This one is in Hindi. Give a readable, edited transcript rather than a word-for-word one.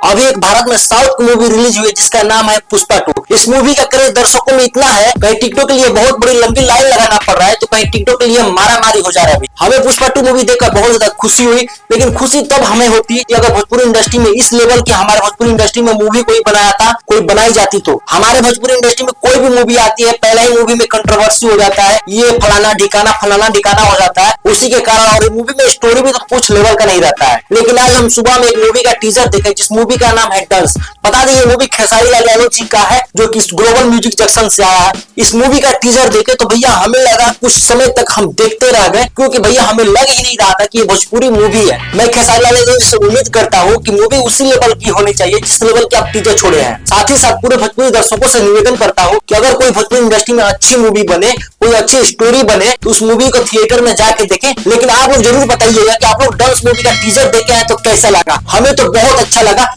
अभी एक भारत में साउथ की मूवी रिलीज हुई है जिसका नाम है पुष्पा 2। इस मूवी का क्रेज दर्शकों में इतना है, कहीं टिकटॉक के लिए बहुत बड़ी लंबी लाइन लगाना पड़ रहा है, तो कहीं टिकटॉक के लिए मारामारी हो जा रहा है। हमें पुष्पा 2 मूवी देखकर बहुत ज्यादा खुशी हुई, लेकिन खुशी तब हमें होती है कि अगर भोजपुरी इंडस्ट्री में इस लेवल की हमारे भोजपुरी इंडस्ट्री में मूवी कोई बनाया था, कोई बनाई जाती, तो हमारे भोजपुरी इंडस्ट्री में कोई भी मूवी आती है पहले ही मूवी में कंट्रोवर्सी हो जाता है, ये फलाना ढिकाना हो जाता है उसी के कारण, और मूवी में स्टोरी भी तो कुछ लेवल का नहीं रहता है। लेकिन आज हम सुबह में एक मूवी का टीजर देखे जिस मूवी का नाम है डंस। बता दें ये मूवी खेसारी लाल यादव जी का है जो कि ग्लोबल म्यूजिक जंक्शन से आया है। इस मूवी का टीजर देखे तो भैया हमें लगा कुछ समय तक हम देखते रह गए, क्योंकि भैया हमें लग ही नहीं रहा था कि ये भोजपुरी मूवी है। मैं खेसारी लाल यादव से उम्मीद करता हूँ कि मूवी उसी लेवल की होनी चाहिए जिस लेवल की आप टीजर छोड़े हैं। साथ ही साथ पूरे भोजपुरी दर्शकों से निवेदन करता हूँ कि अगर कोई भोजपुरी इंडस्ट्री में अच्छी मूवी बने, कोई अच्छी स्टोरी बने, तो उस मूवी को थिएटर में जाके देखें। लेकिन आप लोग जरूर बताइएगा कि आप लोग डांस मूवी का टीजर देखे हैं तो कैसा लगा। हमें तो बहुत अच्छा लगा।